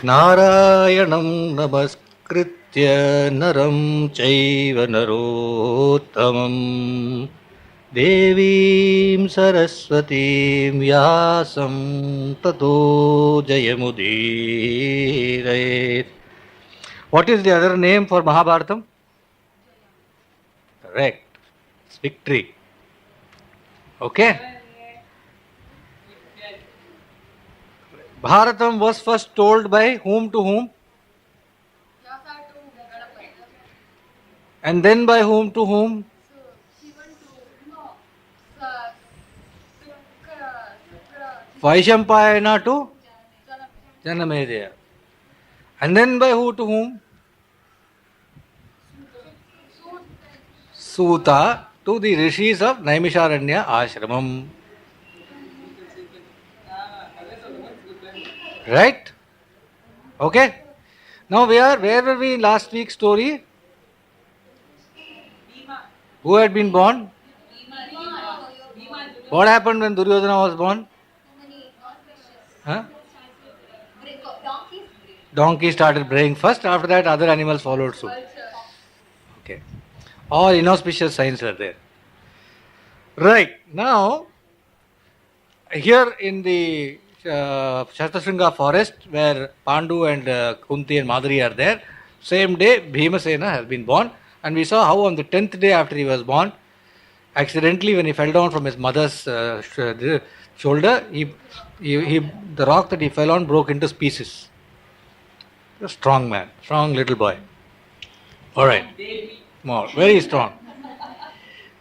नारायणं नमस्कृत्य नरं चैव नरोत्तमं देवीं सरस्वतीं व्यासं ततो जयमुदीरयेत्. What is the other name for Mahabharatam? Correct. It's victory. Okay. Bharatam was first told by whom to whom? And then by whom to whom? Vaishampayana to Janamedaya. And then by who to whom? Suta to the rishis of Naimisharanya Ashramam. Right? Okay. Now where were we in last week's story? Who had been born? What happened when Duryodhana was born? Huh? Donkey started braying first, after that other animals followed suit. Okay. All inauspicious signs are there. Right. Now, here in the Shastasringa forest where Pandu and Kunti and Madri are there, same day Bhimasena has been born, and we saw how on the 10th day after he was born, accidentally when he fell down from his mother's shoulder, the rock that he fell on broke into pieces. A strong man, strong little boy. Alright. More, very strong.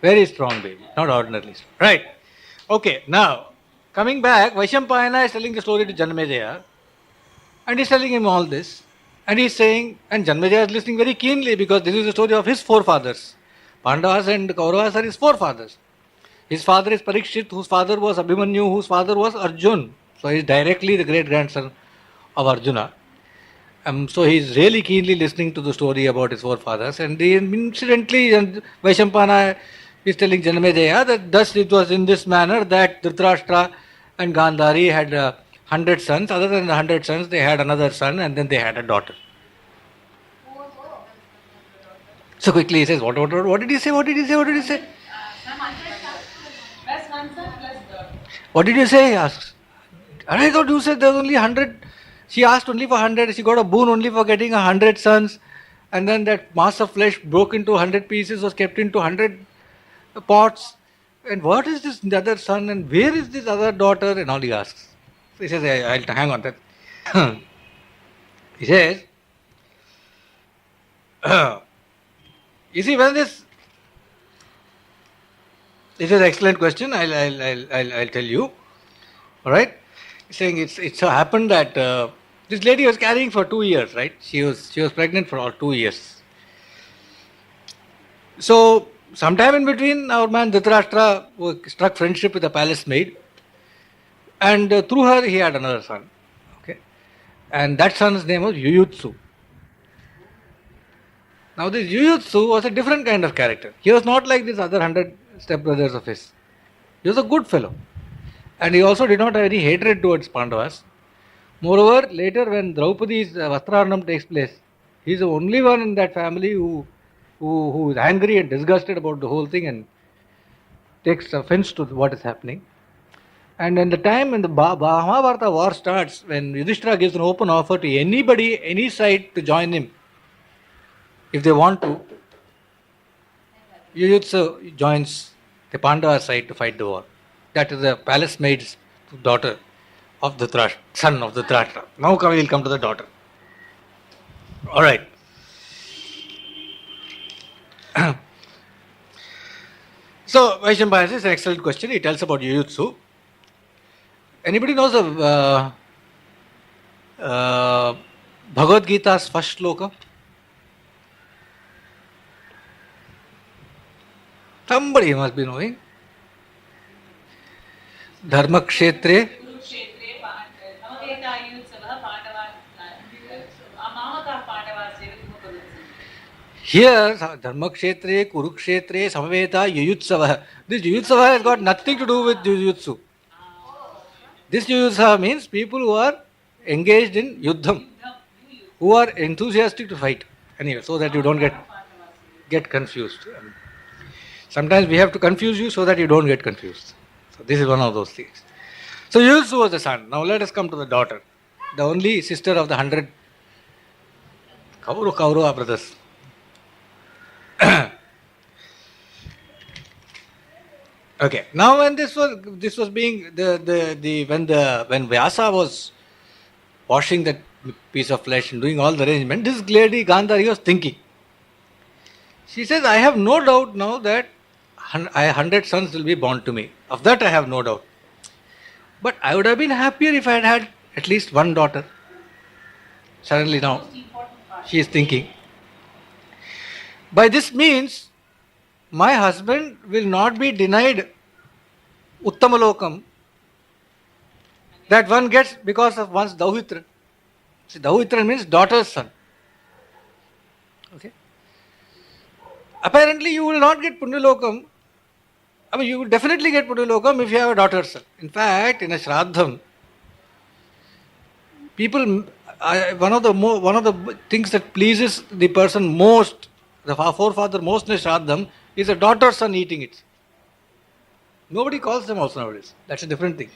Very strong baby, not ordinarily strong. Right. Okay, now, coming back, Vaishampayana is telling the story to Janamedaya, and he's telling him all this, and he's saying, and Janamedaya is listening very keenly because this is the story of his forefathers. Pandavas and Kauravas are his forefathers. His father is Parikshit, whose father was Abhimanyu, whose father was Arjun. So he is directly the great grandson of Arjuna. So he is really keenly listening to the story about his forefathers, and incidentally Vaishampayana is telling Janamedaya that thus it was in this manner that Dhritarashtra and Gandhari had 100 sons. Other than the 100 sons, they had another son, and then they had a daughter. So quickly he says, what did he say? What did he say? What did he say? What did you say? He asks. And I thought you said there was only 100. She asked only for 100. She got a boon only for getting 100 sons. And then that mass of flesh broke into 100 pieces, was kept into 100 pots. And what is this other son? And where is this other daughter? And all he asks. So he says, I'll hang on that. He says, you see, when this is an excellent question. I'll tell you. All right. He's saying it so happened that this lady was carrying for 2 years, right? She was pregnant for all 2 years. So sometime in between, our man Dhritarashtra struck friendship with a palace maid, and through her he had another son. Okay, and that son's name was Yuyutsu. Now this Yuyutsu was a different kind of character. He was not like these other 100 stepbrothers of his. He was a good fellow. And he also did not have any hatred towards Pandavas. Moreover, later when Draupadi's Vastrarnam takes place, he is the only one in that family who is angry and disgusted about the whole thing and takes offense to what is happening. And in the time when the Mahabharata war starts, when Yudhishthira gives an open offer to anybody, any side to join him, if they want to, Yuyutsu joins the Pandava side to fight the war. That is the palace maid's daughter of the son of the Dhritarashtra. Now we will come to the daughter. Alright. So, Vaishampayana is an excellent question. He tells about Yuyutsu. Anybody knows of Bhagavad Gita's first shloka? Somebody must be knowing. Dharma Kshetre. Here, Dharma Kshetre, Kurukshetre, Samaveta, Yuyutsava. This Yuyutsava has got nothing to do with Jujutsu. This Yuyutsava means people who are engaged in Yuddham. who are enthusiastic to fight. Anyway, so that you don't get confused. Sometimes we have to confuse you so that you don't get confused. So this is one of those things. So Yusuf was the son. Now let us come to the daughter, the only sister of the 100 Kaurava brothers. Okay. Now when this was being when Vyasa was washing that piece of flesh and doing all the arrangement, this lady Gandhari was thinking. She says, I have no doubt now that 100 sons will be born to me. Of that I have no doubt. But I would have been happier if I had had at least one daughter. Suddenly now she is thinking. By this means, my husband will not be denied Uttamalokam that one gets because of one's Dauhitran. See, Dauhitran means daughter's son. Okay. Apparently, you will not get Punyalokam. I mean, you will definitely get Punyalokam if you have a daughter's son. In fact, in a Shraddham, people, one of the things that pleases the person most, the forefather most in a Shraddham, is a daughter's son eating it. Nobody calls them also nowadays. That's a different thing.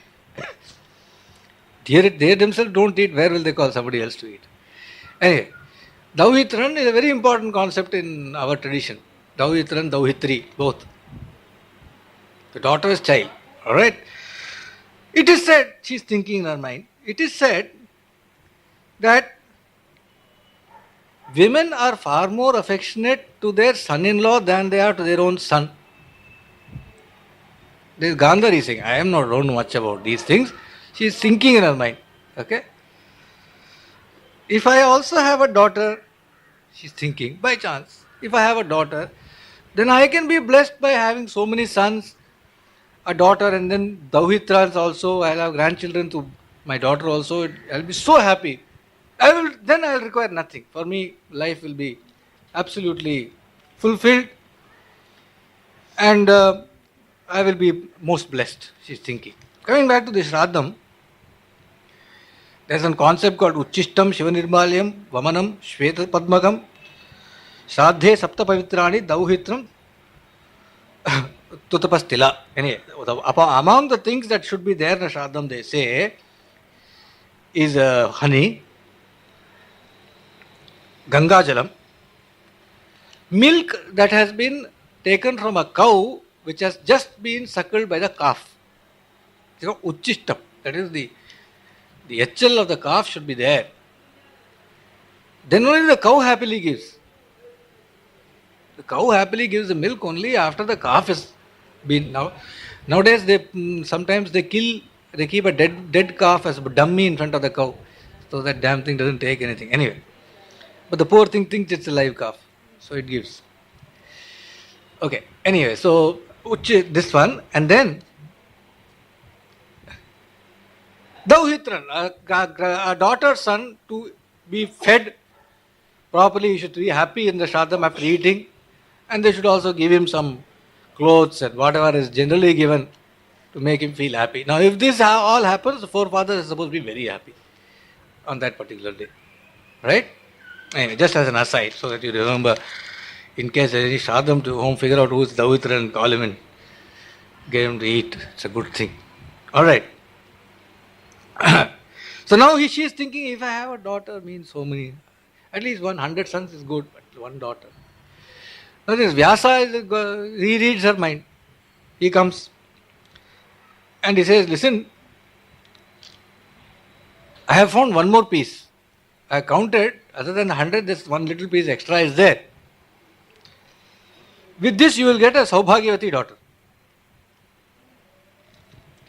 They themselves don't eat, where will they call somebody else to eat? Anyway, Dauhitran is a very important concept in our tradition. Dauhitran, Dauhitri, both. The daughter's child. Alright? It is said, she's thinking in her mind, it is said that women are far more affectionate to their son-in-law than they are to their own son. This is Gandhari saying, I am not known much about these things. She is thinking in her mind. Okay? If I also have a daughter, she's thinking, by chance, if I have a daughter, then I can be blessed by having so many sons, a daughter, and then Dauhitrans also. I'll have grandchildren to my daughter also. I'll be so happy. Then I'll require nothing. For me, life will be absolutely fulfilled, and I will be most blessed, she's thinking. Coming back to the Shraddham, there's a concept called Uchishtam Shivanirmalyam Vamanam Shveta Padmakam Shraddhe Sapta Pavitrani Dauhitram Tutapastila. Anyway, among the things that should be there in a Shraddham, they say, is honey, Ganga Jalam, milk that has been taken from a cow which has just been suckled by the calf. It's called Uchishtam. That is the HL of the calf should be there. Then only the cow happily gives. The cow happily gives the milk only after the calf has been. Nowadays sometimes they keep a dead calf as a dummy in front of the cow, so that damn thing doesn't take anything. Anyway, but the poor thing thinks it's a live calf, so it gives. Okay. Anyway, so this one, and then Dauhitran, a daughter's son, to be fed properly, he should be happy in the Shraddham after eating, and they should also give him some clothes and whatever is generally given to make him feel happy. Now, if this all happens, the forefathers are supposed to be very happy on that particular day. Right? Anyway, just as an aside, so that you remember, in case there is any Shraddham to home, figure out who is Dauhitran and call him in. Get him to eat. It's a good thing. Alright. So now she is thinking, if I have a daughter, means so many, at least 100 sons is good, but one daughter. Now this Vyasa, he reads her mind. He comes and he says, listen, I have found one more piece. I counted, other than 100, this one little piece extra is there. With this you will get a Saubhagyavati daughter.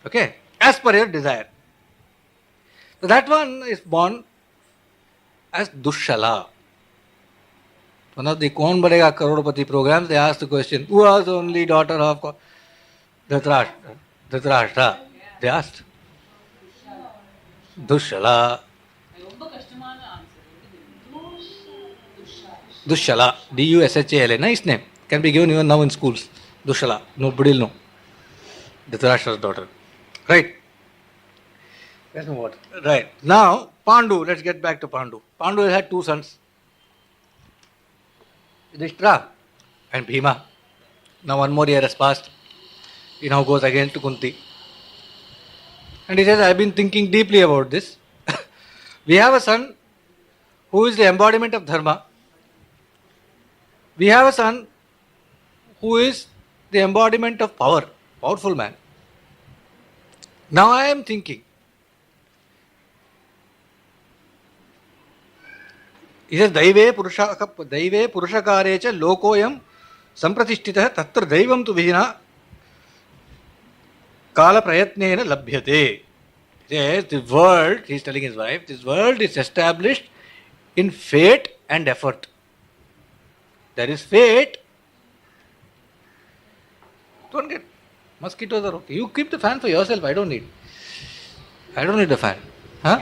Okay, as per your desire. So that one is born as Dushala. One of the Kaun Banega Karodpati programs, they asked the question, who was the only daughter of Dhritarashtra? They asked. Dushala. Dushala. Dushala. Nice name. Can be given even now in schools. Dushala. Nobody will know. Dhritarashtra's daughter. Right. Let's move on. Right. Now, Pandu, let's get back to Pandu. Pandu had two sons, Yudhishthira and Bhima. Now, one more year has passed. He now goes again to Kunti. And he says, I've been thinking deeply about this. We have a son who is the embodiment of Dharma. We have a son who is the embodiment of power, powerful man. Now I am thinking, he says, Daive Purushakare cha lokoyam sampratishtitah tatra daivam tu vihina kala prayatnena labhyate. He says, the world, he is telling his wife, this world is established in fate and effort. There is fate. Don't get mosquitoes are okay. You keep the fan for yourself. I don't need the fan. Huh?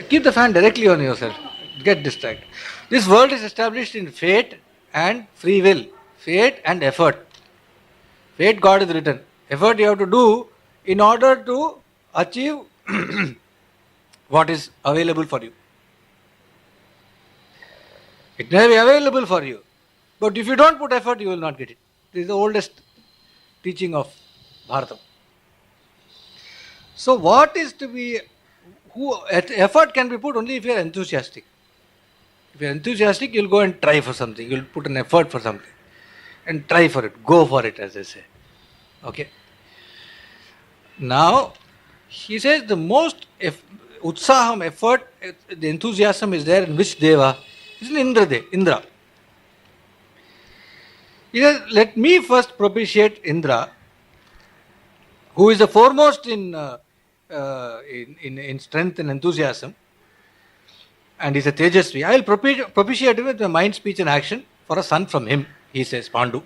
Keep the fan directly on yourself. Get distracted. This world is established in fate and free will. Fate and effort. Fate, God is written. Effort you have to do in order to achieve what is available for you. It may be available for you, but if you don't put effort, you will not get it. This is the oldest teaching of Bharatam. So, what is to be? Effort can be put only if you are enthusiastic. If you are enthusiastic, you will go and try for something. You will put an effort for something and try for it. Go for it, as they say. Okay. Now, he says the most utsaham, effort, the enthusiasm is there in which deva? It's in Indra. He says, let me first propitiate Indra, who is the foremost in strength and enthusiasm, and he's a Tejasvi. I will propitiate him with my mind, speech, and action for a son from him, he says, Pandu.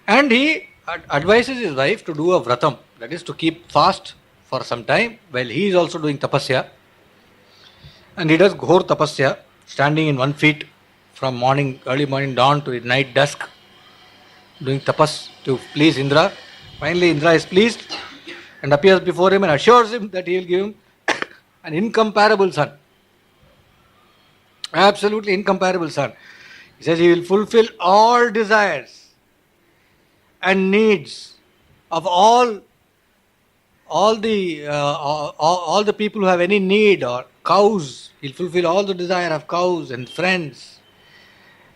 And he advises his wife to do a vratam, that is to keep fast for some time while he is also doing tapasya. And he does ghor tapasya, standing in 1 feet from early morning dawn to night dusk, doing tapas to please Indra. Finally, Indra is pleased and appears before him and assures him that he will give him an incomparable son. Absolutely incomparable son. He says he will fulfill all desires and needs of all the people who have any need, or cows. He'll fulfill all the desire of cows and friends,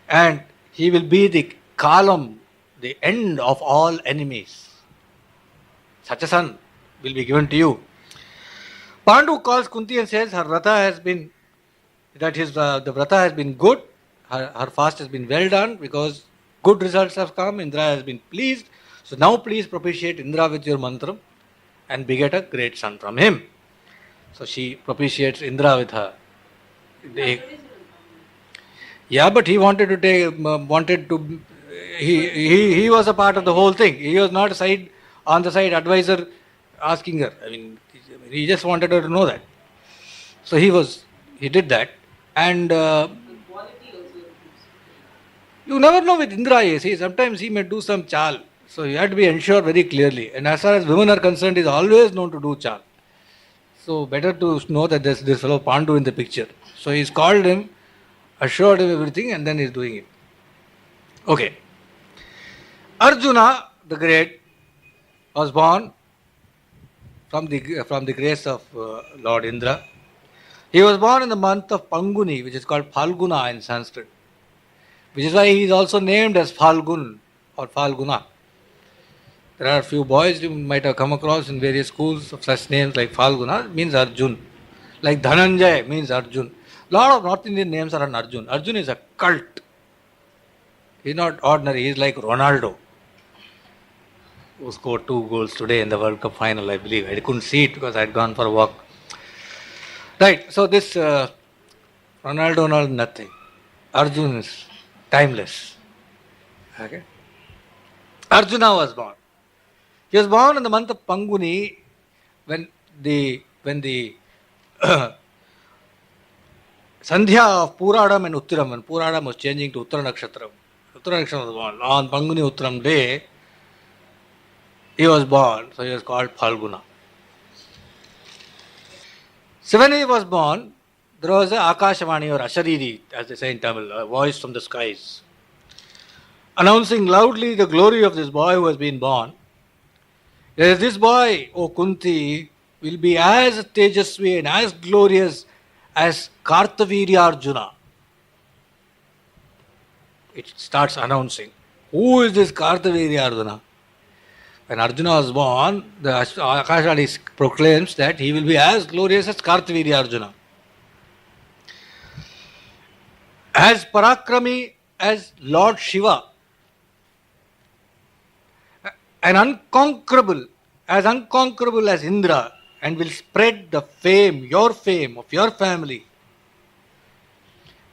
and he will be the kalam, the end of all enemies. Such a son will be given to you. Pandu calls Kunti and says her vrata has been the vrata has been good. Her fast has been well done because good results have come. Indra has been pleased. So now please propitiate Indra with your mantram and beget a great son from him. So she propitiates Indra with her. Yeah, but he wanted to he was a part of the whole thing. He was not on the side advisor asking her. I mean, he just wanted her to know that. So he did that. And you never know with Indra, you see, sometimes he may do some chal. So you have to be ensured very clearly. And as far as women are concerned, he is always known to do chal. So better to know that there's this fellow Pandu in the picture. So he's called him, assured him everything, and then he's doing it. Okay. Arjuna, the great, was born from the grace of Lord Indra. He was born in the month of Panguni, which is called Phalguna in Sanskrit, which is why he is also named as Phalgun or Phalguna. There are a few boys you might have come across in various schools of such names like Phalguna, means Arjun. Like Dhananjay means Arjun. A lot of North Indian names are an Arjun. Arjun is a cult. He is not ordinary, he is like Ronaldo, who scored 2 goals today in the World Cup final, I believe. I couldn't see it because I had gone for a walk. Right, so this Ronaldo, nothing. Arjun is timeless. Okay. Arjuna was born. He was born in the month of Panguni when the Sandhya of Puradam and Uttiram, when Puradam was changing to Uttara Nakshatram. Uttara Nakshatram was born. On Panguni Uttaram day, he was born, so he was called Phalguna. So when he was born, there was a Akashavani or Ashariri, as they say in Tamil, a voice from the skies, announcing loudly the glory of this boy who has been born. Yes, this boy, O Kunti, will be as Tejasvi and as glorious as Kartavirya Arjuna. It starts announcing. Who is this Kartavirya Arjuna? When Arjuna was born, the Akashavani proclaims that he will be as glorious as Kartavirya Arjuna. As Parakrami as Lord Shiva. Unconquerable as Indra, and will spread the fame of your family.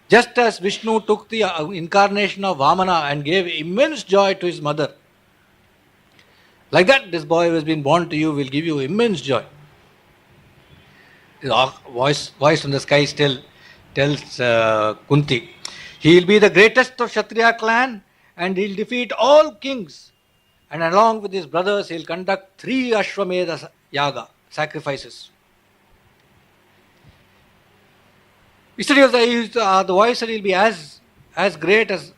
Just as Vishnu took the incarnation of Vamana and gave immense joy to his mother, like that, this boy who has been born to you will give you immense joy. The voice from the sky still tells Kunti, he will be the greatest of Kshatriya clan and he will defeat all kings. And along with his brothers, he will conduct 3 Ashwamedha yaga, sacrifices. The voice said he will be as great as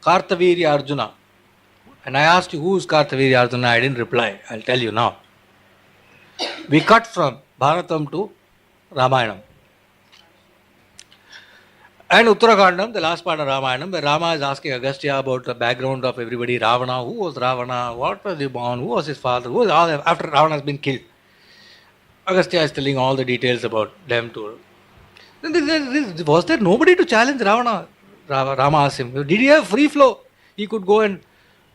Kartavirya Arjuna. And I asked you, who is Kartavirya Arjuna? I didn't reply. I'll tell you now. We cut from Bharatam to Ramayanam. And Uttarakandam, the last part of Ramayanam, where Rama is asking Agastya about the background of everybody. Ravana, who was Ravana? What was he born? Who was his father? After Ravana has been killed. Agastya is telling all the details about them to. Was there nobody to challenge Ravana? Rama asked him. Did he have free flow? He could go and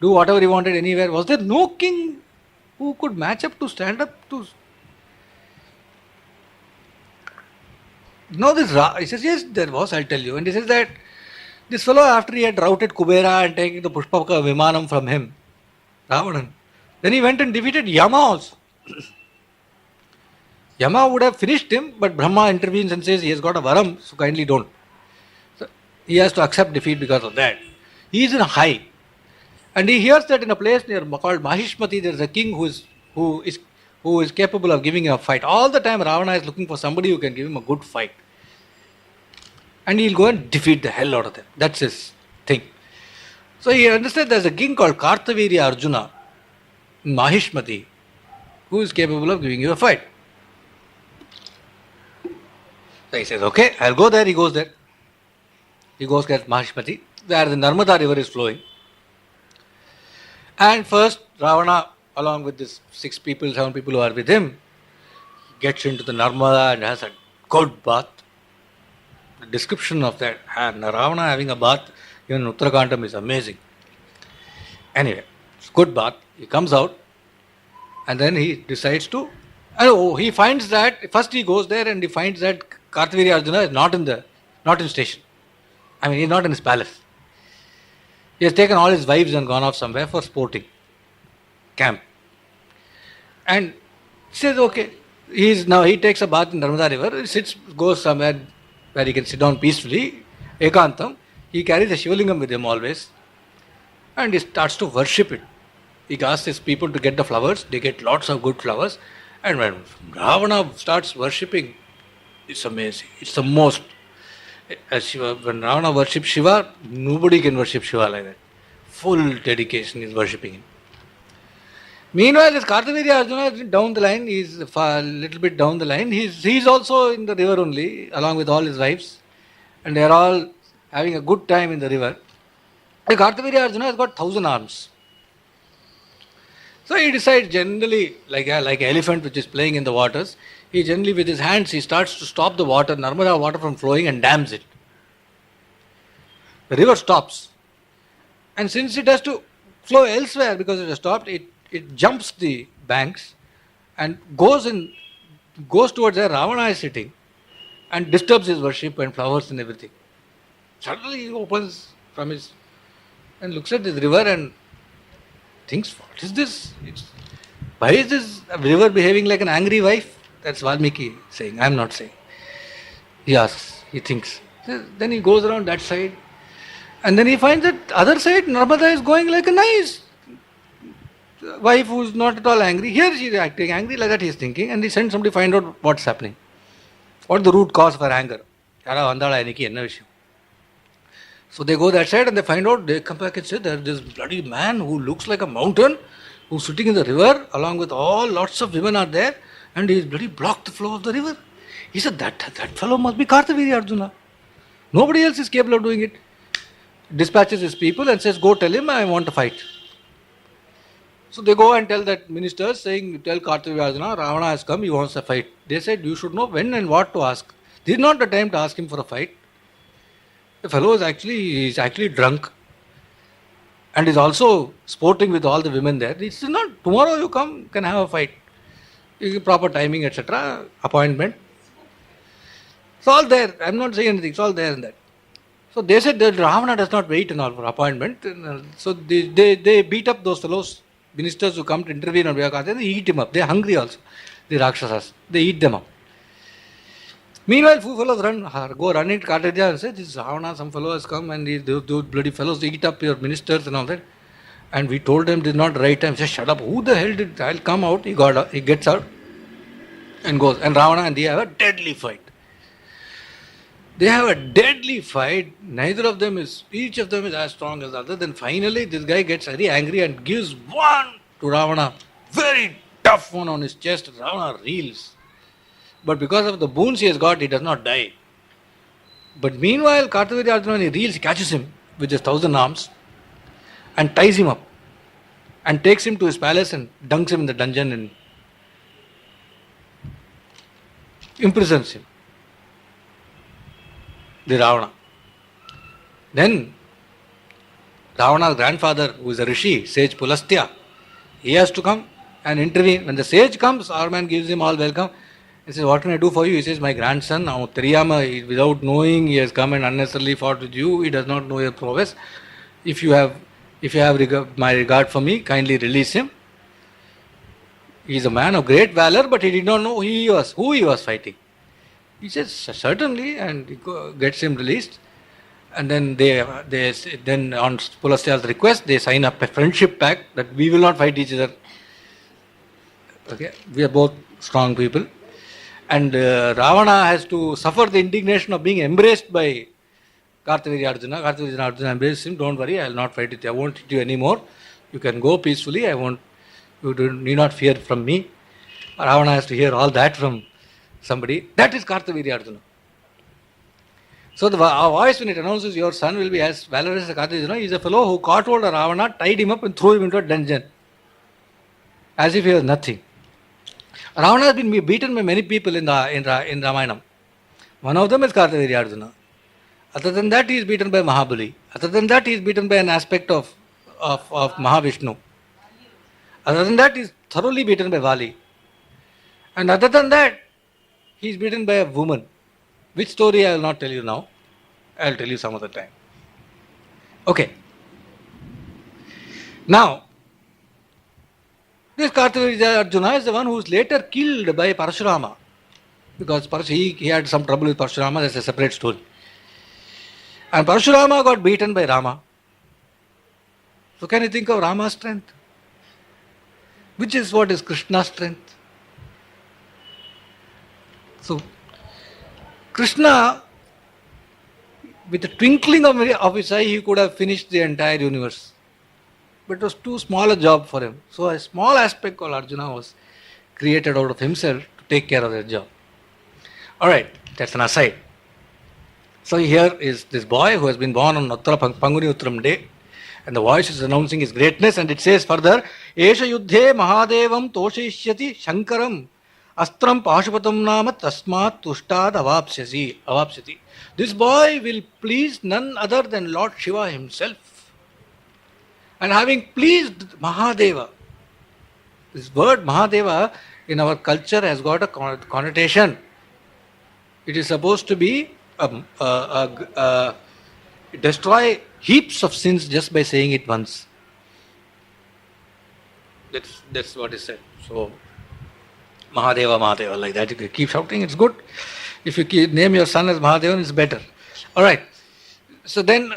do whatever he wanted anywhere. Was there no king who could match up to stand up to? No, he says, yes, there was, I'll tell you. And he says that this fellow, after he had routed Kubera and taken the Pushpaka Vimanam from him, Ravanan, then he went and defeated Yama also. Yama would have finished him, but Brahma intervenes and says he has got a varam, so kindly don't. So he has to accept defeat because of that. He is in a high. And he hears that in a place called Mahishmati, there is a king who is capable of giving him a fight. All the time Ravana is looking for somebody who can give him a good fight. And he'll go and defeat the hell out of them. That's his thing. So he understands there's a king called Kartavirya Arjuna, Mahishmati, who is capable of giving you a fight. So he says, okay, I'll go there. He goes there. He goes to Mahishmati, where the Narmada river is flowing. And first, Ravana, along with these 7 people who are with him, gets into the Narmada and has a good bath. The description of that, and Ravana having a bath, even in Uttarakandam, is amazing. Anyway, it's good bath. He comes out and then he decides to, he finds that, first he goes there and he finds that Kartavirya Arjuna is not in station. I mean, he's not in his palace. He has taken all his wives and gone off somewhere for sporting camp. And says, okay, he takes a bath in Narmada river, goes somewhere where he can sit down peacefully, Ekantam. He carries a Shivalingam with him always, and he starts to worship it. He asks his people to get the flowers, they get lots of good flowers, and when Ravana starts worshipping, it's amazing. It's the most. When Ravana worships Shiva, nobody can worship Shiva like that. Full dedication is worshipping him. Meanwhile, this Kartavirya Arjuna down the line, he's a little bit down the line. He's also in the river only, along with all his wives, and they are all having a good time in the river. The Kartavirya Arjuna has got 1,000 arms. So he decides generally, like an elephant which is playing in the waters, he generally with his hands he starts to stop the water, Narmada water from flowing and dams it. The river stops. And since it has to flow elsewhere because it has stopped, it jumps the banks and goes towards where Ravana is sitting and disturbs his worship and flowers and everything. Suddenly he opens from his and looks at this river and thinks, what is this? Why is this river behaving like an angry wife? That's Valmiki saying, I am not saying. He asks, he thinks. Then he goes around that side and then he finds that other side, Narmada is going like a nice. wife who's not at all angry. Here she is acting angry, like that he is thinking, and he sends somebody to find out what's happening. What is the root cause of her anger? So they go that side and they find out, they come back and say, there's this bloody man who looks like a mountain, who's sitting in the river, along with lots of women are there, and he's bloody blocked the flow of the river. He said, that fellow must be Kartavirya Arjuna. Nobody else is capable of doing it. Dispatches his people and says, go tell him I want to fight. So they go and tell that minister, saying, tell Kartavirya Arjuna, Ravana has come, he wants a fight. They said, you should know when and what to ask. This is not the time to ask him for a fight. The fellow is actually drunk and is also sporting with all the women there. It's not, tomorrow you come, can have a fight. You give proper timing, etc., appointment. It's all there. I'm not saying anything, it's all there in that. So they said that Ravana does not wait and all for appointment. So they beat up those fellows, ministers who come to intervene on behalf of Kartavirya, they eat him up. They're hungry also, the Rakshasas. They eat them up. Meanwhile, few fellows go running to Kartavirya and say, this Ravana, some fellow has come and those bloody fellows eat up your ministers and all that. And we told them this is not the right time. He said, shut up. Who the hell did? I'll come out. He gets out and goes. And Ravana and they have a deadly fight. They have a deadly fight. Each of them is as strong as the other. Then finally, this guy gets very angry and gives one to Ravana. Very tough one on his chest. Ravana reels. But because of the boons he has got, he does not die. But meanwhile, Kartavirya Arjuna, when he reels, he catches him with his 1,000 arms and ties him up and takes him to his palace and dunks him in the dungeon and imprisons him. The Ravana. Then Ravana's grandfather, who is a rishi, sage Pulastya, he has to come and intervene. When the sage comes, our man gives him all welcome. He says, what can I do for you? He says, my grandson, now Teriyama, without knowing, he has come and unnecessarily fought with you. He does not know your prowess. If you have my regard for me, kindly release him. He is a man of great valor, but he did not know who he was fighting. He says, certainly, and he gets him released. And then then on Pulastya's request, they sign up a friendship pact that we will not fight each other. Okay, we are both strong people. And Ravana has to suffer the indignation of being embraced by Kartavirya Arjuna. Kartavirya Arjuna embraces him, don't worry, I will not fight with you. I won't hit you anymore. You can go peacefully. You need not fear from me. Ravana has to hear all that from somebody. That is Kartavirya Arjuna. So the voice, when it announces your son will be as valorous as Kartavirya Arjuna, he is a fellow who caught hold of Ravana, tied him up and threw him into a dungeon. As if he was nothing. Ravana has been beaten by many people in Ramayana. One of them is Kartavirya Arjuna. Other than that, he is beaten by Mahabali. Other than that, he is beaten by an aspect of Mahavishnu. Other than that, he is thoroughly beaten by Vali. And other than that, he is beaten by a woman. Which story I will not tell you now. I will tell you some other time. Okay. Now, this Kartavirya Arjuna is the one who is later killed by Parashurama. Because he had some trouble with Parashurama, that's a separate story. And Parashurama got beaten by Rama. So can you think of Rama's strength? Which is what is Krishna's strength? So, Krishna, with the twinkling of his eye, he could have finished the entire universe. But it was too small a job for him. So a small aspect called Arjuna was created out of himself to take care of that job. Alright, that's an aside. So here is this boy who has been born on Panguni Uttram day, and the voice is announcing his greatness, and it says further, Esha Yuddhe Mahadevam Toshishyati Shankaram Astram Pashupatam Nama Tasmat Tushtad Avapsyati. This boy will please none other than Lord Shiva himself. And having pleased Mahadeva, this word Mahadeva in our culture has got a connotation. It is supposed to be destroy heaps of sins just by saying it once. That's what is said. So Mahadeva, like that. You keep shouting, it's good. If you name your son as Mahadeva, it's better. All right. So then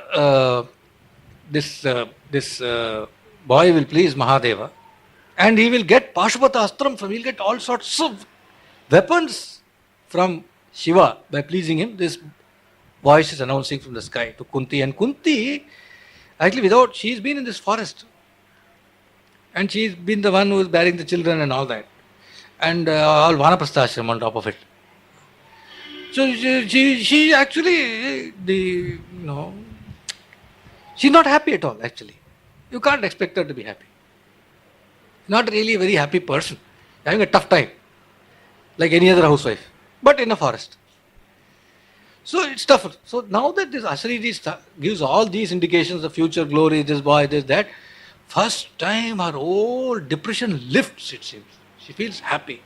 this boy will please Mahadeva, And he will get Pashupata Astram from, he'll get all sorts of weapons from Shiva by pleasing him. This voice is announcing from the sky to Kunti. And Kunti, actually, she's been in this forest. And she's been the one who is bearing the children and all that. And all Vanaprastha ashram on top of it. So she actually, she's not happy at all, actually. You can't expect her to be happy. Not really a very happy person. Having a tough time. Like any other housewife. But in a forest. So it's tougher. So now that this Ashariri gives all these indications of future glory, this boy, this, that, first time her whole depression lifts, it seems. She feels happy.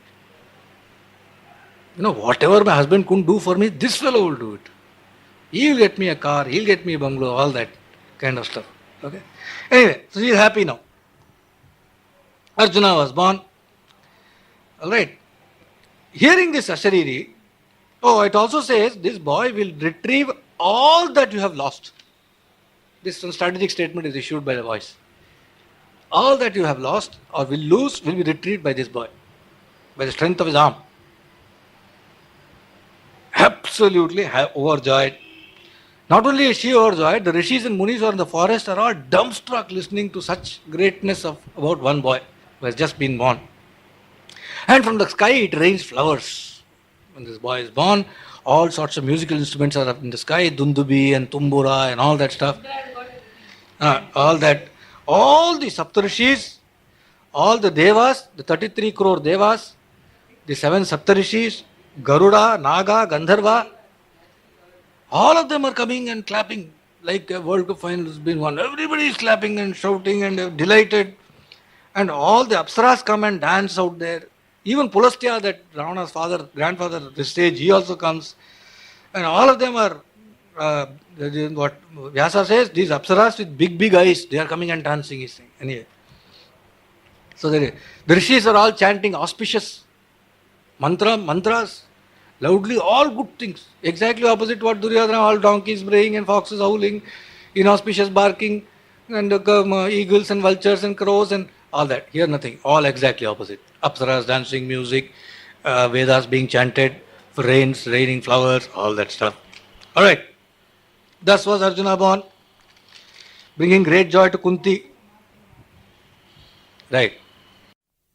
Whatever my husband couldn't do for me, this fellow will do it. He'll get me a car, he'll get me a bungalow, all that kind of stuff. Okay. Anyway, so she's happy now. Arjuna was born. Alright. Hearing this Ashariri, it also says this boy will retrieve all that you have lost. This strategic statement is issued by the voice. All that you have lost or will lose will be retrieved by this boy. By the strength of his arm. Absolutely overjoyed. Not only is she overjoyed, the rishis and munis who are in the forest are all dumbstruck listening to such greatness about one boy who has just been born. And from the sky it rains flowers. When this boy is born, all sorts of musical instruments are up in the sky, dundubi and tumbura and all that stuff. All that. All the Saptarishis, all the Devas, the 33 crore Devas, the 7 Saptarishis, Garuda, Naga, Gandharva, all of them are coming and clapping like a World Cup final has been won. Everybody is clapping and shouting and delighted. And all the Apsaras come and dance out there. Even Pulastya, that Ravana's grandfather at this stage, he also comes. And all of them are, what Vyasa says, these Apsaras with big eyes, they are coming and dancing, he's saying. Anyway. So the rishis are all chanting auspicious mantras, loudly, all good things. Exactly opposite what Duryodhana, all donkeys braying and foxes howling, inauspicious barking, and eagles and vultures and crows and all that. Here nothing, all exactly opposite. Apsaras dancing, music, Vedas being chanted, rains, raining flowers, all that stuff. Alright. Thus was Arjuna born, bringing great joy to Kunti. Right.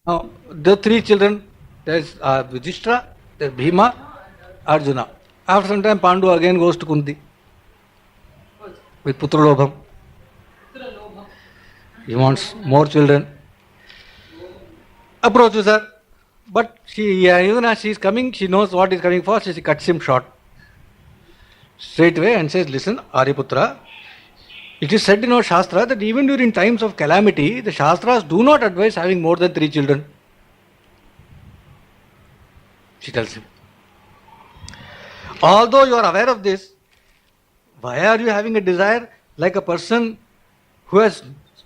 Now, the 3 children, there's Yudhishthira, there's Bhima, Arjuna. After some time, Pandu again goes to Kunti with Putralobham. He wants more children. Approaches her, but even as she is coming, she knows what is coming for, so she cuts him short. Straight away and says, listen, Aryaputra, it is said in our Shastra that even during times of calamity, the Shastras do not advise having more than 3 children. She tells him. Although you are aware of this, why are you having a desire like a person who has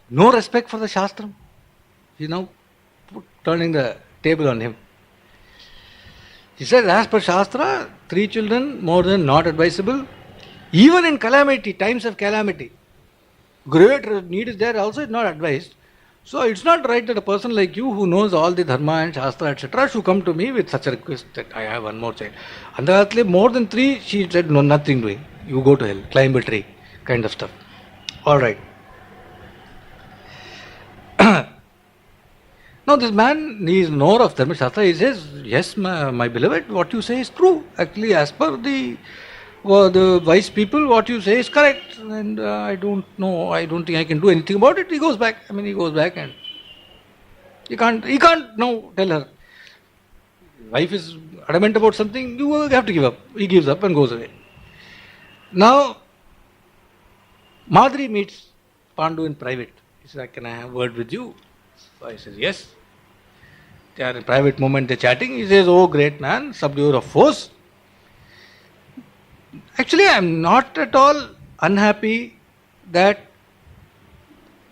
no respect for the Shastra? She is now turning the table on him. He said, as per Shastra, 3 children more than not advisable. Even in calamity, times of calamity, great need is there, also is not advised. So it's not right that a person like you who knows all the Dharma and Shastra, etc., should come to me with such a request that I have one more child. And more than 3, she said, no, nothing doing. You go to hell, climb a tree, kind of stuff. Alright. Now this man, he is knower of Dharma Shastra, he says, yes, my beloved, what you say is true. Actually, as per the wise people, what you say is correct. And I don't think I can do anything about it. He goes back. He goes back and he can't now tell her. Wife is adamant about something, you have to give up. He gives up and goes away. Now, Madri meets Pandu in private. He says, can I have a word with you? So I says, yes. They are in private moment, they're chatting. He says, oh great man, subduer of foes. Actually, I am not at all unhappy that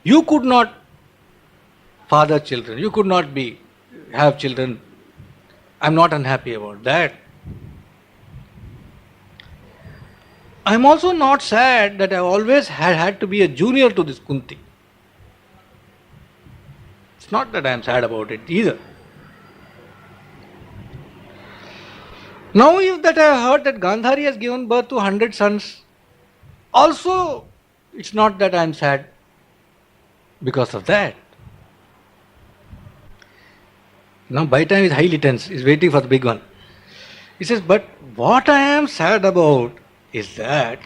you could not father children. You could not have children. I am not unhappy about that. I am also not sad that I always had to be a junior to this Kunti. It's not that I am sad about it either. Now, if that I have heard that Gandhari has given birth to 100 sons, also it's not that I am sad because of that. Now, Baitam is highly tense, is waiting for the big one. He says, but what I am sad about is that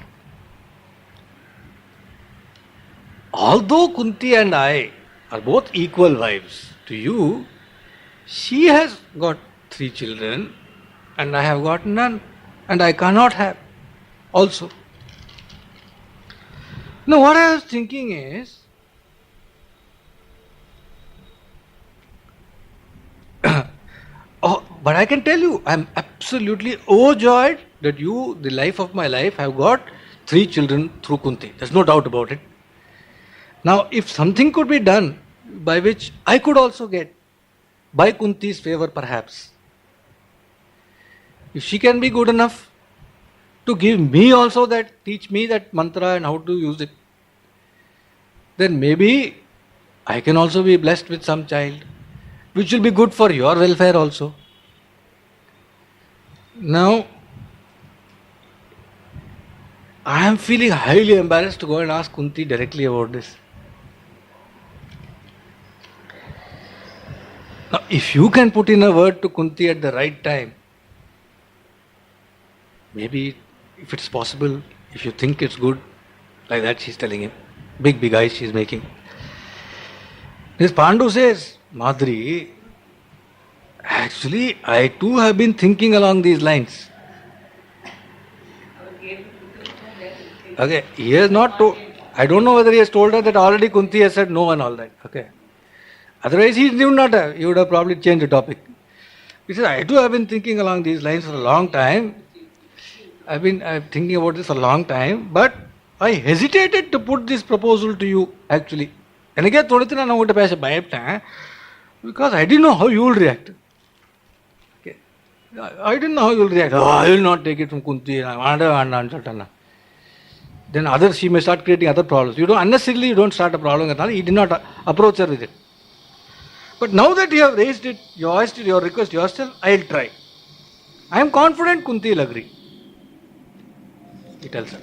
although Kunti and I are both equal wives to you, she has got 3 children and I have got none, and I cannot have also. Now, what I was thinking is, oh, but I can tell you, I am absolutely overjoyed that you, the life of my life, have got 3 children through Kunti. There's no doubt about it. Now, if something could be done by which I could also get, by Kunti's favor perhaps, if she can be good enough to give me also that, teach me that mantra and how to use it, then maybe I can also be blessed with some child, which will be good for your welfare also. Now, I am feeling highly embarrassed to go and ask Kunti directly about this. Now, if you can put in a word to Kunti at the right time, maybe if it's possible, if you think it's good, like that she's telling him. Big eyes she's making. This Pandu says, Madhuri, actually I too have been thinking along these lines. Okay, he has not told, I don't know whether he has told her that already Kunti has said no and all that. Okay. Otherwise he would not have, he would have probably changed the topic. He says, I too have been thinking along these lines for a long time. I've been thinking about this for a long time, but I hesitated to put this proposal to you actually. And again, because I didn't know how you will react. Okay. I didn't know how you will react. Oh, I will not take it from Kunti. Then others, she may start creating other problems. You don't unnecessarily you don't start a problem at all. He did not approach her with it. But now that you have raised it, you asked your request yourself, I will try. I am confident Kunti will agree. He tells her.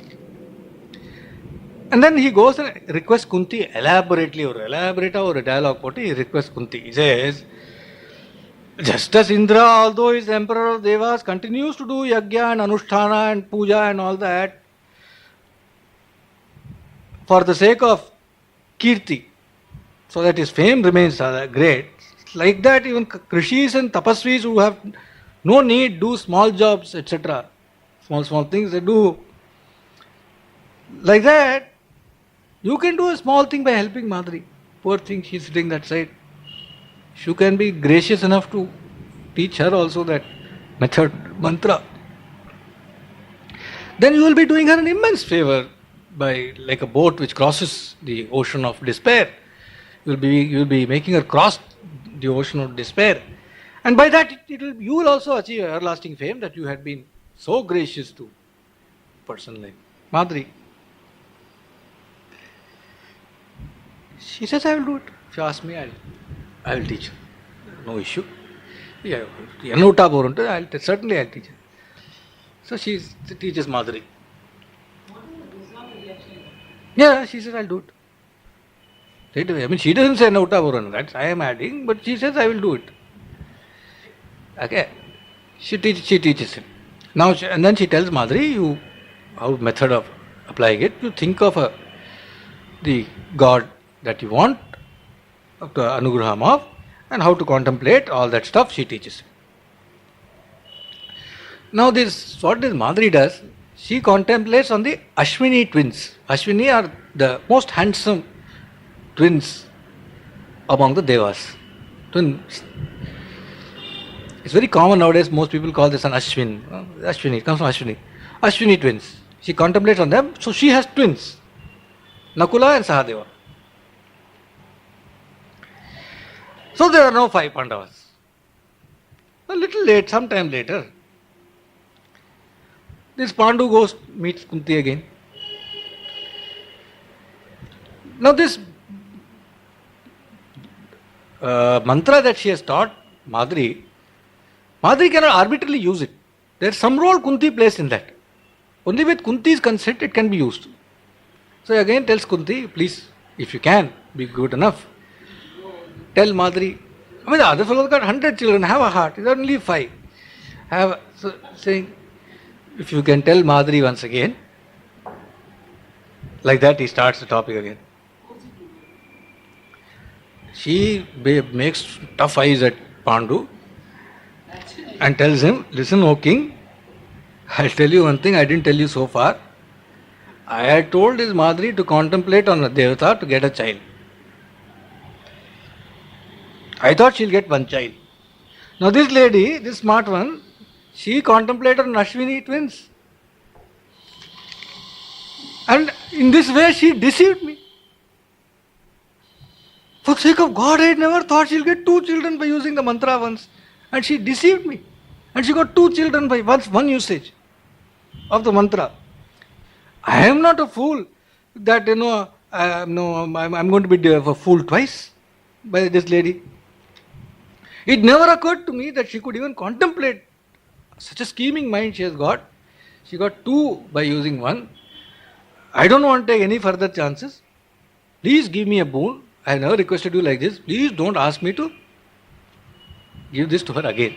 And then he goes and requests Kunti elaborately or a dialogue. He requests Kunti. He says, just as Indra, although he is emperor of Devas, continues to do yajna and anusthana and puja and all that for the sake of kirti, so that his fame remains great. Like that, even Krishis and Tapasvis who have no need do small jobs, etc. Small things they do. Like that, you can do a small thing by helping Madhuri. Poor thing, she's sitting that side. You can be gracious enough to teach her also that method, mantra. Then you will be doing her an immense favor by, like a boat which crosses the ocean of despair. You will be making her cross the ocean of despair. And by that, you will also achieve everlasting fame that you had been so gracious to a person like Madhuri. She says, I will do it. If you ask me, I will teach her. No issue. Yeah, certainly I'll teach her. So she teaches Madhuri. Yeah, she says, I'll do it. Straight away. I mean, she doesn't say Nauta Buran. That's I am adding, but she says, I will do it. Okay. She teaches him. Now, and then she tells Madhuri, how method of applying it, you think of the God that you want to anugraham of, and how to contemplate all that stuff she teaches him. Now what this Madhuri does, she contemplates on the Ashwini twins. Ashwini are the most handsome twins among the Devas. Twins. It's very common nowadays, most people call this an Ashwin. Ashwini, it comes from Ashwini. Ashwini twins. She contemplates on them, so she has twins. Nakula and Sahadeva. So there are now 5 Pandavas. A little late, sometime later, this Pandu meets Kunti again. Now this mantra that she has taught Madri cannot arbitrarily use it. There's some role Kunti plays in that. Only with Kunti's consent it can be used. So again tells Kunti, please, if you can, be good enough. Tell Madri. I mean, the other fellow got 100 children, have a heart. He's only 5. So saying, if you can tell Madri once again, like that he starts the topic again. She makes tough eyes at Pandu and tells him, listen, O king, I'll tell you one thing I didn't tell you so far. I had told his Madri to contemplate on a Devata to get a child. I thought she'll get one child. Now this lady, this smart one, she contemplated on Ashwini twins. And in this way she deceived me. For the sake of God, I had never thought she'll get 2 children by using the mantra once. And she deceived me. And she got 2 children by one usage of the mantra. I am not a fool that, I'm going to be fooled twice by this lady. It never occurred to me that she could even contemplate such a scheming mind she has got. She got 2 by using 1. I don't want to take any further chances. Please give me a boon. I have never requested you like this. Please don't ask me to give this to her again.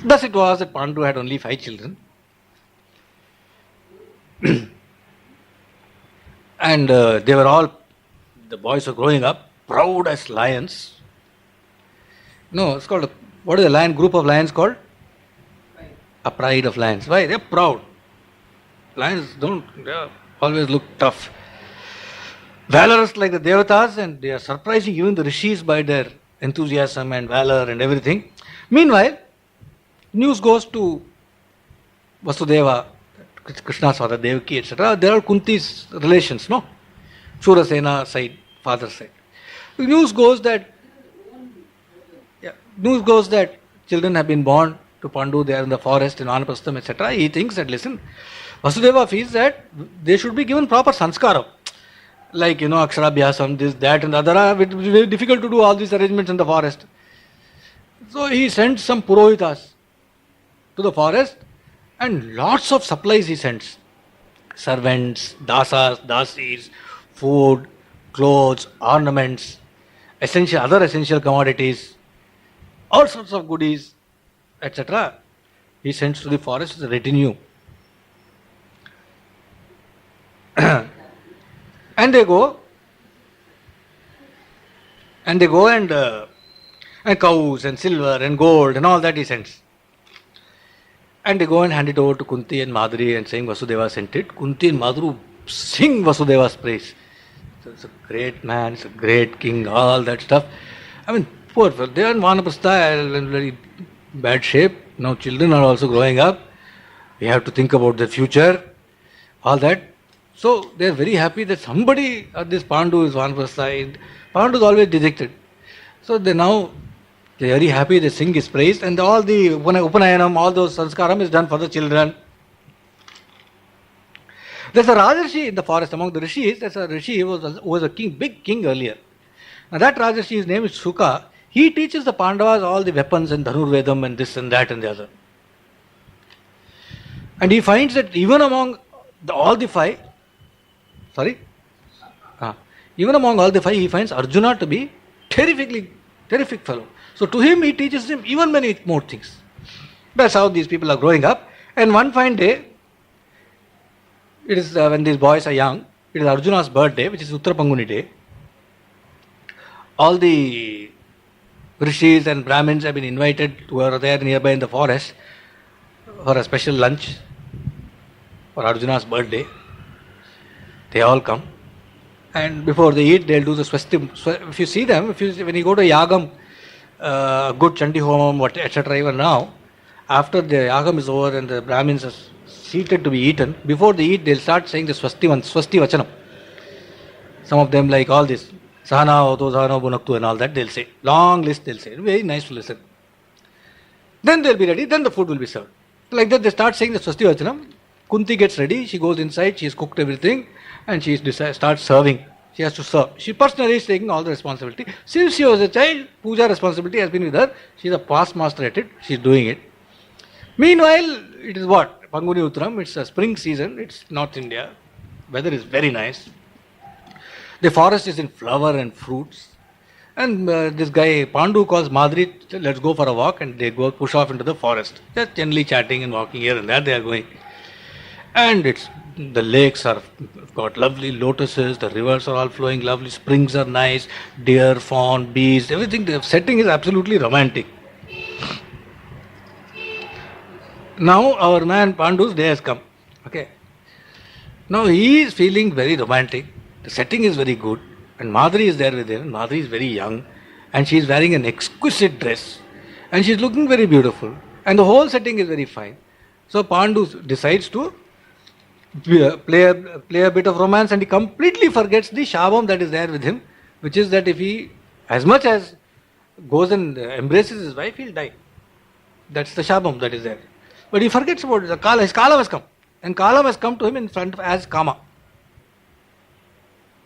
Thus it was that Pandu had only 5 children. And they were all, the boys were growing up, proud as lions. No, it's called, what is the lion, group of lions called? A pride of lions. Why? They're proud. Lions they always look tough. Valorous like the Devatas, and they are surprising even the Rishis by their enthusiasm and valor and everything. Meanwhile, news goes to Vasudeva, Krishna's father, Devaki, etc. They are Kunti's relations, no? Shurasena side, father side. The news goes that children have been born to Pandu, they are in the forest in Vanaprastham, etc. He thinks that, listen, Vasudeva feels that they should be given proper sanskara. Like, Aksharabhyasam, this, that and the other. It is very difficult to do all these arrangements in the forest. So he sends some Purohitas to the forest and lots of supplies he sends. Servants, dasas, dasis, food, clothes, ornaments, other essential commodities, all sorts of goodies, etc. He sends to the forest as a retinue. And they go and cows and silver and gold and all that he sends. And they go and hand it over to Kunti and Madri and saying Vasudeva sent it. Kunti and Madru sing Vasudeva's praise. So it's a great man, it's a great king, all that stuff. I mean, poor fellow, they are in Vanaprastha in very bad shape. Now children are also growing up. We have to think about the future, all that. So they are very happy that somebody at this Pandu is Vanaprastha. Pandu is always dejected. So they are very happy, they sing his praise, and all the Upanayanam, all those sanskaram is done for the children. There's a Rajarshi in the forest among the Rishis. There's a Rishi who was a king, big king earlier. Now that Rajarshi, his name is Shuka. He teaches the Pandavas all the weapons and Dhanurvedam and this and that and the other. And he finds that even among all the 5, he finds Arjuna to be terrific fellow. So to him, he teaches him even many more things. That's how these people are growing up. And one fine day, it is when these boys are young, it is Arjuna's birthday, which is Uttara Panguni day. All the Rishis and Brahmins have been invited who are there nearby in the forest for a special lunch for Arjuna's birthday. They all come. And before they eat, they'll do the swasti. If you see them, when you go to Yagam, good Chandi Homam, etc., even now, after the Yagam is over and the Brahmins are seated to be eaten, before they eat, they'll start saying the Swasti Vachanam. Some of them like all this, Sahana, Oto, Sahana, Bunaktu and all that, they'll say. Long list they'll say. Very nice to listen. Then they'll be ready, then the food will be served. Like that they start saying the Swasti Vachanam. Kunti gets ready, she goes inside, she's cooked everything. and she starts serving. She has to serve. She personally is taking all the responsibility. Since she was a child, puja responsibility has been with her. She is a past master at it. She is doing it. Meanwhile, it is what? Panguni Uttaram. It's a spring season. It's North India. Weather is very nice. The forest is in flower and fruits. And this guy Pandu calls Madri, let's go for a walk, and they go push off into the forest. Just gently chatting and walking here and there they are going. And the lakes are got lovely lotuses, the rivers are all flowing lovely, springs are nice, deer, fawn, bees, everything. The setting is absolutely romantic. Now our man Pandu's day has come. Okay. Now he is feeling very romantic. The setting is very good. And Madhuri is there with him. Madhuri is very young. And she is wearing an exquisite dress. And she is looking very beautiful. And the whole setting is very fine. So Pandu decides to play a bit of romance, and he completely forgets the shabam that is there with him, which is that if he, as much as goes and embraces his wife, he'll die. That's the shabam that is there. But he forgets about it. His kalam has come. And kalam has come to him in front of as kama.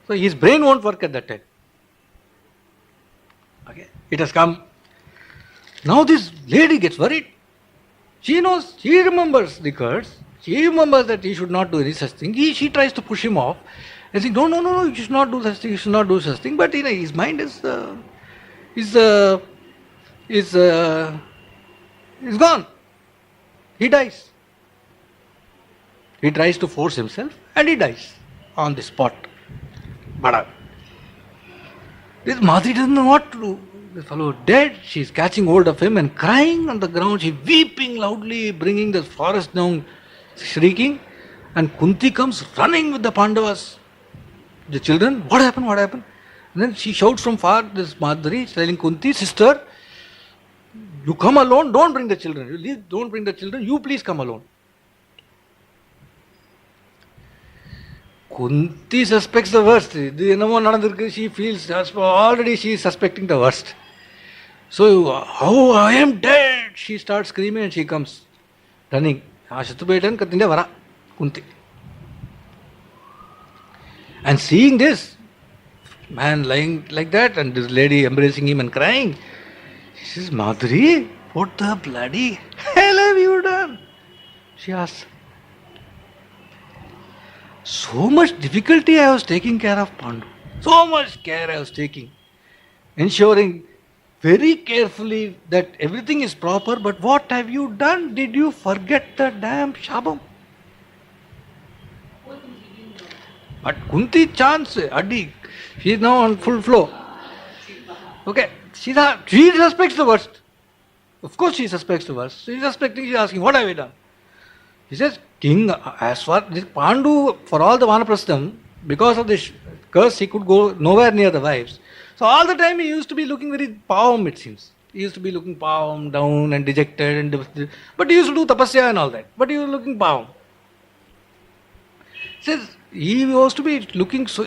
So his brain won't work at that time. Okay, it has come. Now this lady gets worried. She knows, she remembers the curse. She remembers that he should not do any such thing. She tries to push him off. And saying, no, you should not do such thing. You should not do such thing. But his mind is gone. He dies. He tries to force himself, and he dies on the spot. But this Madhuri doesn't know what to do. The fellow dead. She is catching hold of him and crying on the ground. She weeping loudly, bringing the forest down, shrieking. And Kunti comes running with the Pandavas. The children, what happened? And then she shouts from far, this Madhuri, telling Kunti, sister, you come alone, don't bring the children. You leave, don't bring the children, you please come alone. Kunti suspects the worst. She feels already she is suspecting the worst. So, I am dead. She starts screaming and she comes running. Kunti. And seeing this man lying like that and this lady embracing him and crying, she says, Madhuri, what the bloody hell have you done? She asks. So much difficulty I was taking care of Pandu. So much care I was taking. Ensuring very carefully that everything is proper, but what have you done? Did you forget the damn Shabam? But Kunti chance, Adi, she is now on full flow. Okay, she suspects the worst. Of course she suspects the worst. She is suspecting, she is asking, what have you done? He says, King, as far this Pandu, for all the Vanaprastham, because of this curse, he could go nowhere near the wives. So all the time he used to be looking very pavam, it seems. He used to be looking pavam, down and dejected, but he used to do tapasya and all that. But he was looking pavam. Says he used to be looking so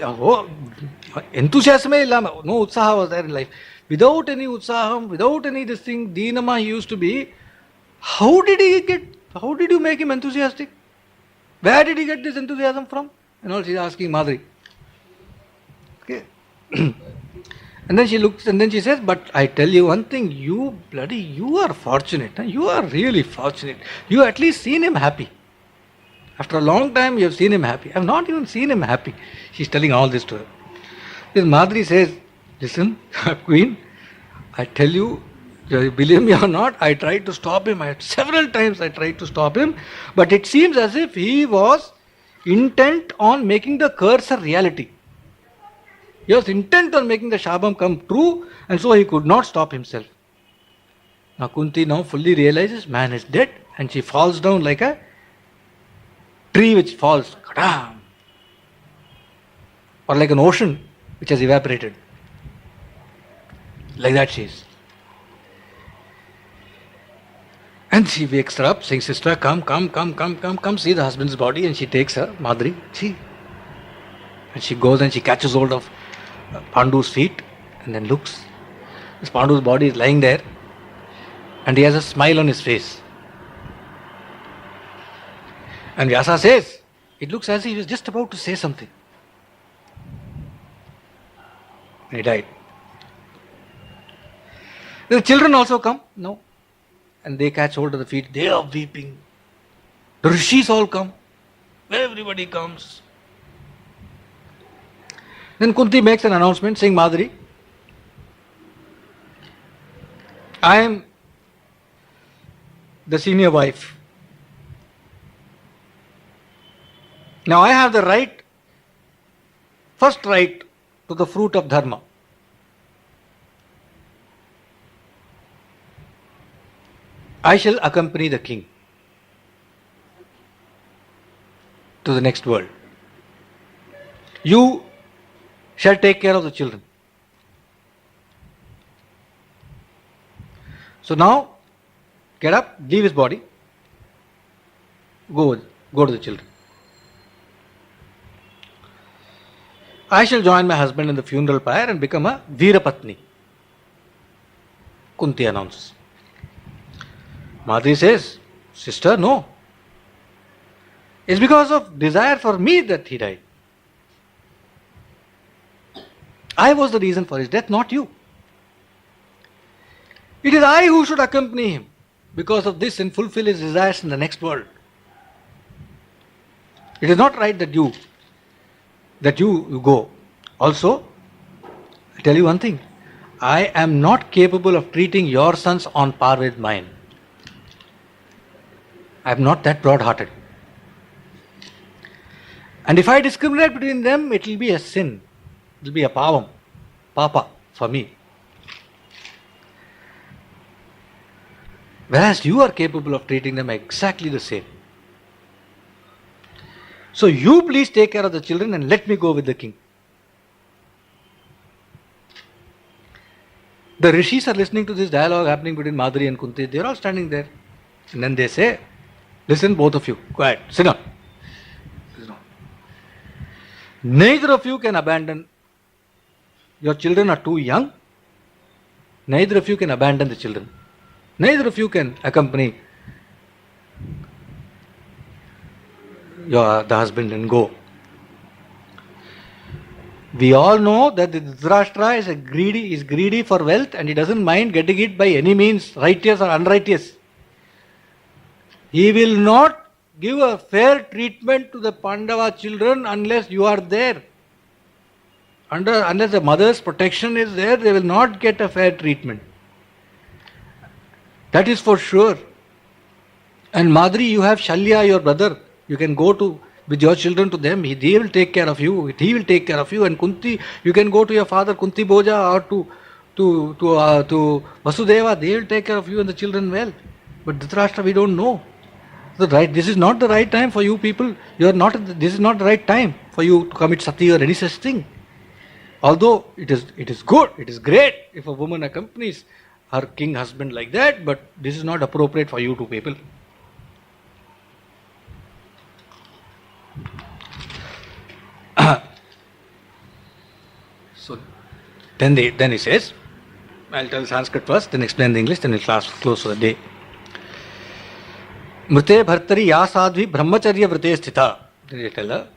enthusiasm, no utsaha was there in life. Without any utsaham, without any this thing, Deenama he used to be. How did you make him enthusiastic? Where did he get this enthusiasm from? And all she's asking Madhuri. Okay. And then she looks and then she says, but I tell you one thing, you are fortunate. You are really fortunate. You at least seen him happy. After a long time you have seen him happy. I have not even seen him happy. She's telling all this to her. This Madhuri says, listen, Queen, I tell you, believe me or not, I tried to stop him. Several times I tried to stop him. But it seems as if he was intent on making the curse a reality. He was intent on making the Shabam come true, and so he could not stop himself. Now Kunti now fully realizes man is dead, and she falls down like a tree which falls, kadam, or like an ocean which has evaporated. Like that she is. And she wakes her up, saying, sister, come, see the husband's body. And she takes her, Madhuri, see. And she goes and she catches hold of Pandu's feet and then looks. This Pandu's body is lying there and he has a smile on his face. And Vyasa says, it looks as if he was just about to say something. He died. The children also come, no, and they catch hold of the feet. They are weeping. The rishis all come. Everybody comes. Then Kunti makes an announcement saying, Madhuri, I am the senior wife. Now I have the right, first right to the fruit of dharma. I shall accompany the king to the next world. You shall take care of the children. So now, get up, leave his body, go to the children. I shall join my husband in the funeral pyre and become a Veerapatni. Kunti announces. Madhuri says, sister, no. It's because of desire for me that he died. I was the reason for his death, not you. It is I who should accompany him because of this and fulfill his desires in the next world. It is not right that you go. Also, I tell you one thing. I am not capable of treating your sons on par with mine. I am not that broad-hearted. And if I discriminate between them, it will be a sin. It will be a pavam, papa for me. Whereas you are capable of treating them exactly the same. So you please take care of the children and let me go with the king. The rishis are listening to this dialogue happening between Madhuri and Kunti. They are all standing there. And then they say, listen, both of you, quiet, sit down. Neither of you can abandon. Your children are too young. Neither of you can abandon the children. Neither of you can accompany the husband and go. We all know that the Dhritarashtra is greedy for wealth and he doesn't mind getting it by any means, righteous or unrighteous. He will not give a fair treatment to the Pandava children unless you are there. Unless the mother's protection is there, they will not get a fair treatment. That is for sure. And Madhuri, you have Shalya, your brother. You can go with your children to them. They will take care of you. He will take care of you. And Kunti, you can go to your father Kunti Bhoja or to Vasudeva. They will take care of you and the children well. But Dhritarashtra, we don't know. This is not the right time for you people. This is not the right time for you to commit sati or any such thing. Although it is good, it is great if a woman accompanies her king husband like that, but this is not appropriate for you two people. So then he says, I'll tell Sanskrit first, then explain the English, then we'll close for the day. Mrute bhartari ya sadhvi brahmacharya vrate sthita. Then they tell her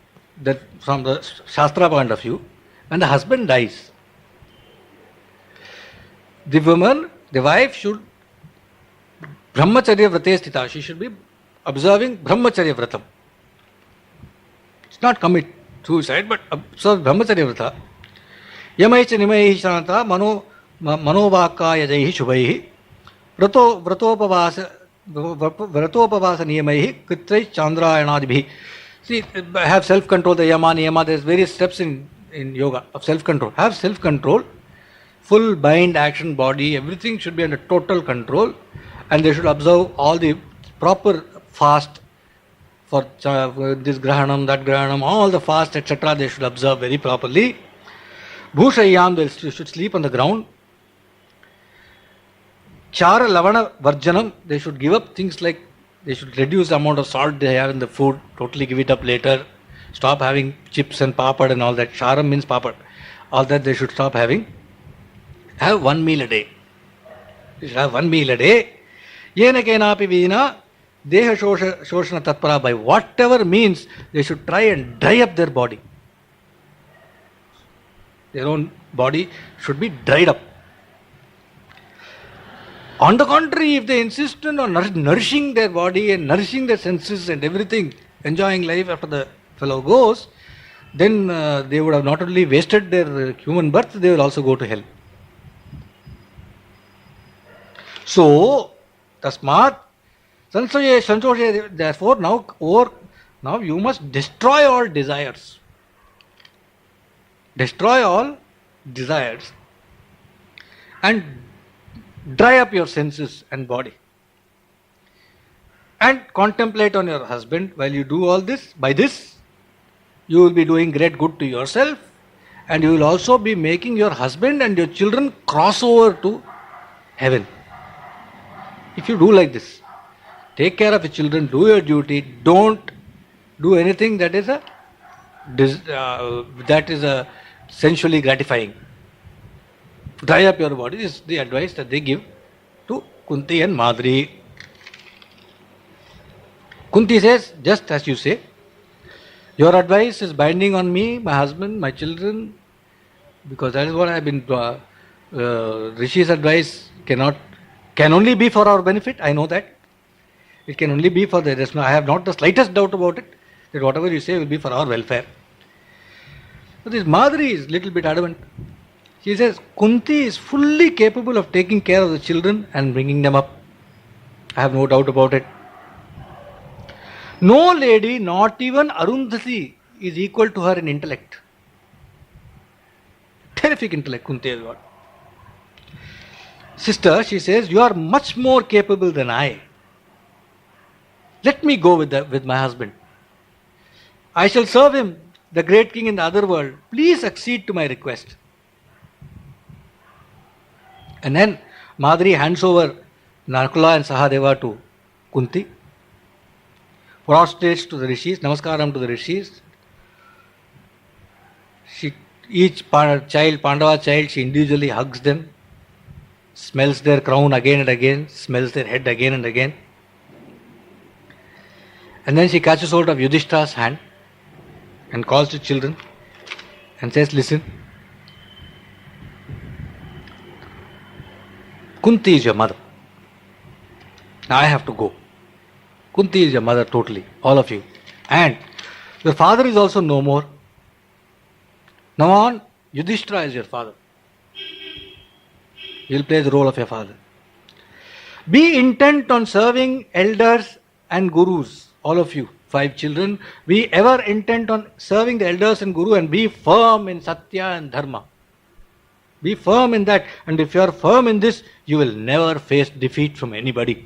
that from the Shastra point of view, when the husband dies, the wife should brahmacharya vrate sthita. She should be observing brahmacharya vratam. It's not commit suicide, but observe brahmacharya vrata. Yamaicha nimaihi shanata manovakaya jaihi shubhaihi vratopavasa niyamaihi kritrai chandrayanadibhi. See, have self-control, the yama, niyama, there's various steps in yoga of self-control. Have self-control, full mind, action, body, everything should be under total control, and they should observe all the proper fast for this grahanam, that grahanam, all the fast, etc. They should observe very properly. Bhushayam, they should sleep on the ground. Chara lavana varjanam, they should give up things like, they should reduce the amount of salt they have in the food, totally give it up later. Stop having chips and papad and all that. Charam means papad. All that they should stop having. Have 1 meal a day. They should have 1 meal a day. Yena kenapi vina deha shoshana tatpara, by whatever means they should try and dry up their body. Their own body should be dried up. On the contrary, if they insist on nourishing their body and nourishing their senses and everything, enjoying life after the fellow goes, then they would have not only wasted their human birth, they will also go to hell. So, tasmat sansoye, therefore now you must destroy all desires. Destroy all desires and dry up your senses and body. And contemplate on your husband while you do all this. By this, you will be doing great good to yourself, and you will also be making your husband and your children cross over to heaven. If you do like this, take care of your children, do your duty, don't do anything that is sensually gratifying. Dry up your body is the advice that they give to Kunti and Madri. Kunti says, just as you say, your advice is binding on me, my husband, my children, because that is what I have been. Rishi's advice can only be for our benefit. I know that. It can only be for the. I have not the slightest doubt about it, that whatever you say will be for our welfare. But this Madri is a little bit adamant. She says, Kunti is fully capable of taking care of the children and bringing them up. I have no doubt about it. No lady, not even Arundhati, is equal to her in intellect. Terrific intellect, Kunti has got. Sister, she says, you are much more capable than I. Let me go with my husband. I shall serve him, the great king in the other world. Please accede to my request. And then Madri hands over Nakula and Sahadeva to Kunti, prostrates to the rishis, namaskaram to the rishis. Each Pandava child, she individually hugs them, smells their crown again and again, smells their head again and again. And then she catches hold of Yudhishthira's hand and calls the children and says, listen, Kunti is your mother. Now I have to go. Kunti is your mother totally, all of you. And your father is also no more. Now on, Yudhishthira is your father. He will play the role of your father. Be intent on serving elders and gurus, all of you, 5 children. Be ever intent on serving the elders and guru, and be firm in Satya and Dharma. Be firm in that, and if you are firm in this, you will never face defeat from anybody.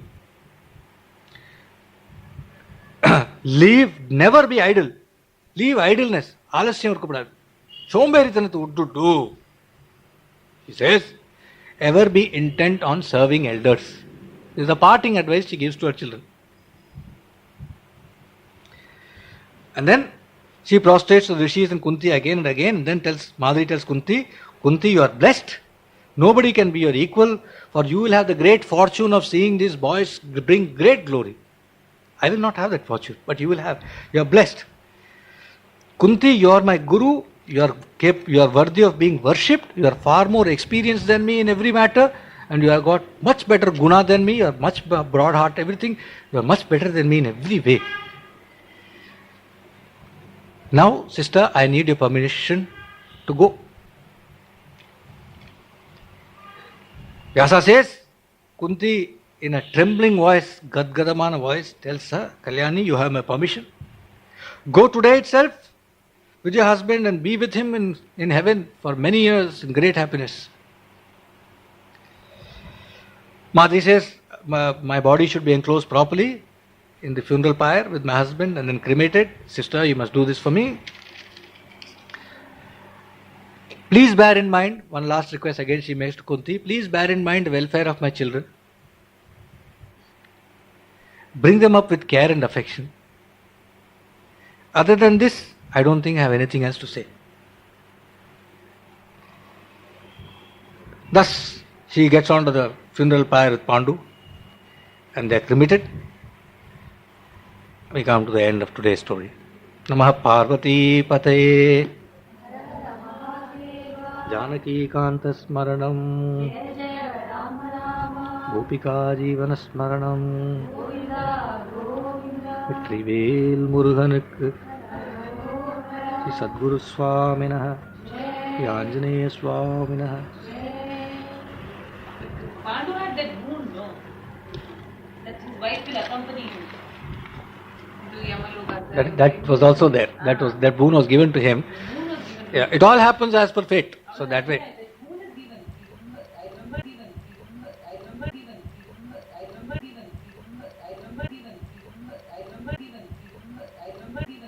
Never be idle. Leave idleness. Alasyam irukapadu. Somberitanathu uddu. He says, ever be intent on serving elders. This is the parting advice she gives to her children. And then she prostrates to the rishis and Kunti again and again, and then Madri tells Kunti, Kunti, you are blessed. Nobody can be your equal, for you will have the great fortune of seeing these boys bring great glory. I will not have that fortune, but you will have. You are blessed. Kunti, you are my guru. You are worthy of being worshipped. You are far more experienced than me in every matter, and you have got much better guna than me. You are much broad heart, everything. You are much better than me in every way. Now, sister, I need your permission to go. Vyasa says, Kunti, in a trembling voice, Gadgadamana voice, tells her, Kalyani, you have my permission. Go today itself with your husband and be with him in heaven for many years in great happiness. Madri says, my body should be enclosed properly in the funeral pyre with my husband and then cremated. Sister, you must do this for me. Please bear in mind, one last request again she makes to Kunti, please bear in mind the welfare of my children. Bring them up with care and affection. Other than this, I don't think I have anything else to say. Thus, she gets onto the funeral pyre with Pandu and they are cremated. We come to the end of today's story. Namah Parvati Pataye. Janaki Smaranam, Gopika Jeevana Smaranam, Vetrivel Muruganukku, Sri Sadguru Swaminah, Sri Anjaneya Swaminah. Pandu had that boon, no? That his wife will accompany him to Yamaloka. That was also there. That boon was given to him. Boon was given to Yeah, it all happens as per fate. So that way.